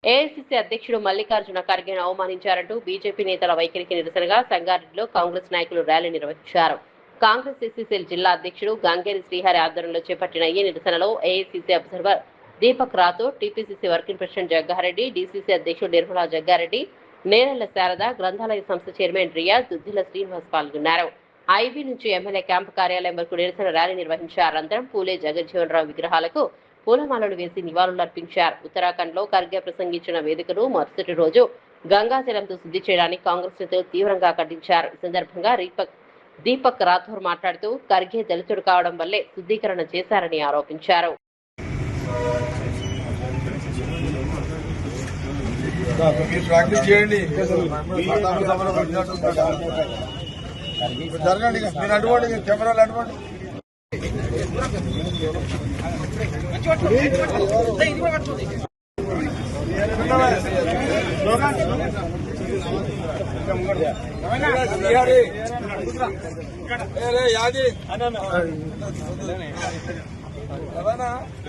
AICC అధ్యక్షుడు Mallikarjuna ఖర్గేను అవమానించారంటూ BJP నేతల వైఖరికి నిరసనగా సంగారెడ్డిలో కాంగ్రెస్ నాయకులు ర్యాలీ నిర్వహించారు. కాంగ్రెస్ సీసీసీఎల్ జిల్లా అధ్యక్షుడు గంగేరి శ్రీహరి ఆధ్వర్యంలో చేపట్టిన ఈ నిరసనలో AICC observer Deepak Rathod, TPCC working president Jaggareddy, DCC అధ్యక్షుడు నిర్మలా జగ్గారెడ్డి, నేరెళ్ల శారద, గ్రంథాలయ సంస్థ చైర్మన్ రియాజ్, దుద్దిల శ్రీనివాస్ పాల్గొన్నారు. ఐబీ నుంచి ఎమ్మెల్యే క్యాంపు కార్యాలయం వరకు నిరసన ర్యాలీ నిర్వహించారు. అనంతరం పూలే జగజ్జీవన్ రావు విగ్రహాలకు పూలమాలలు వేసి నివాళులర్పించారు. ఉత్తరాఖండ్ లో ఖర్గే ప్రసంగించిన వేదికను మరుసటి రోజు గంగాజలంతో శుద్ధి చేయడానికి కాంగ్రెస్ నేతలు తీవ్రంగా ఖండించారు. ఈ సందర్భంగా దీపక్ రాథోర్ మాట్లాడుతూ ఖర్గే దళితుడు కావడం వల్లే శుద్ధీకరణ చేశారని ఆరోపించారు.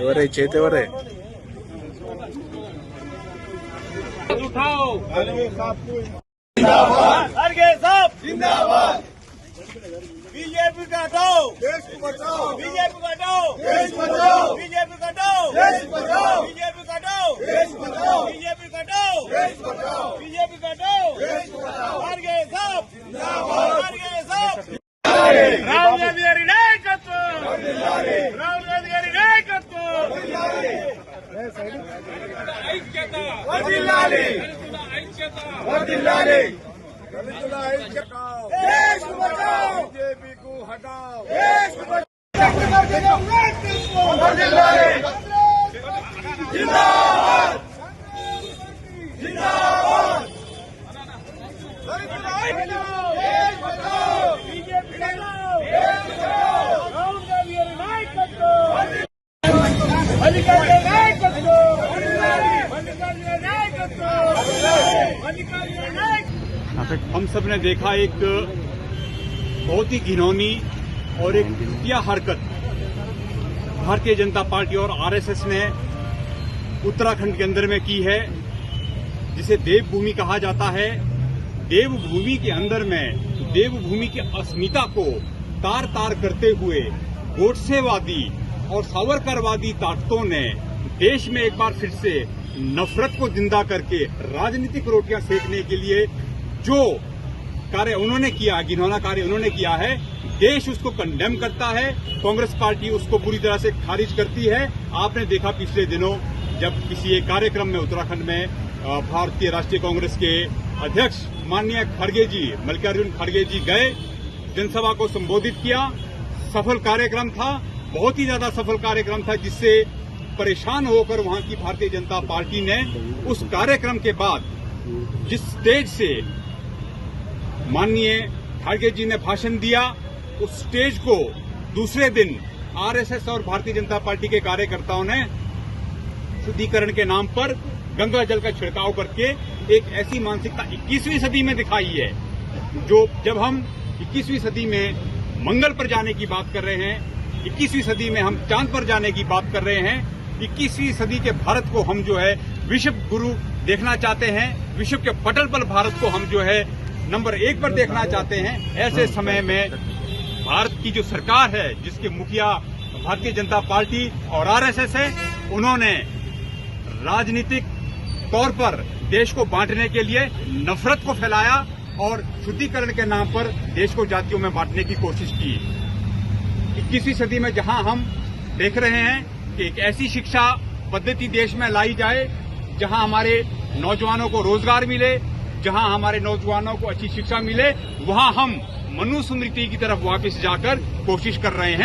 ఎవరే చేతి ఎవరే उठाओ खरगे साहब जिंदाबाद। बीजेपी का हटाओ, देश को बचाओ। बीजेपी का हटाओ, देश बचाओ। बीजेपी का हटाओ, देश बचाओ। बीजेपी का हटाओ, देश बचाओ। बीजेपी का हटाओ, देश बचाओ। बीजेपी का हटाओ, देश बचाओ। खरगे साहब जिंदाबाद। खरगे साहब राहुल गांधी गारी नायकत्व, राहुल गांधी गारी नायकत्व, వర్ధిల్లాలి వర్ధిల్లాలి దళితుల ఐక్యత, దేశ్ బచాओ, बीजेपी को हटाओ, देश बचाओ। వర్ధిల్లాలి जिंदाबाद जिंदाबाद। దళితుల ఐక్యత, దేశ్ బచాओ, बीजेपీ हटाओ, देश बचाओ। राहुल गांधी గారి నాయకత్వం, మల్లికార్జున నాయకత్వం, हम सब ने देखा एक बहुत ही घिनौनी और एक घटिया हरकत भारतीय जनता पार्टी और आरएसएस ने उत्तराखंड के अंदर में की है, जिसे देवभूमि कहा जाता है। देवभूमि के अंदर में देवभूमि की अस्मिता को तार तार करते हुए गोडसेवादी और सावरकरवादी ताकतों ने देश में एक बार फिर से नफरत को जिंदा करके राजनीतिक रोटियां सेकने के लिए जो कार्य उन्होंने किया, घिनौना कार्य उन्होंने किया है, देश उसको कंडेम करता है। कांग्रेस पार्टी उसको पूरी तरह से खारिज करती है। आपने देखा पिछले दिनों जब किसी एक कार्यक्रम में उत्तराखंड में भारतीय राष्ट्रीय कांग्रेस के अध्यक्ष माननीय खड़गे जी, मल्लिकार्जुन खड़गे जी गए, जनसभा को संबोधित किया। सफल कार्यक्रम था, बहुत ही ज्यादा सफल कार्यक्रम था, जिससे परेशान होकर वहां की भारतीय जनता पार्टी ने उस कार्यक्रम के बाद जिस स्टेज से माननीय खड़गे जी ने भाषण दिया, उस स्टेज को दूसरे दिन आरएसएस और भारतीय जनता पार्टी के कार्यकर्ताओं ने शुद्धिकरण के नाम पर गंगा जल का छिड़काव करके एक ऐसी मानसिकता 21वीं सदी में दिखाई है। जो जब हम 21वीं सदी में मंगल पर जाने की बात कर रहे हैं, 21वीं सदी में हम चांद पर जाने की बात कर रहे हैं, 21वीं सदी के भारत को हम जो है विश्व गुरु देखना चाहते हैं, विश्व के पटल पर भारत को हम जो है नंबर 1 पर देखना चाहते हैं। ऐसे समय में भारत की जो सरकार है, जिसके मुखिया भारतीय जनता पार्टी और आरएसएस है, उन्होंने राजनीतिक तौर पर देश को बांटने के लिए नफरत को फैलाया और शुद्धिकरण के नाम पर देश को जातियों में बांटने की कोशिश की। 21वीं सदी में जहां हम देख रहे हैं कि एक ऐसी शिक्षा पद्धति देश में लाई जाए जहां हमारे नौजवानों को रोजगार मिले, जहां हमारे नौजवानों को अच्छी शिक्षा मिले, वहां हम मनुस्मृति की तरफ वापस जाकर कोशिश कर रहे हैं।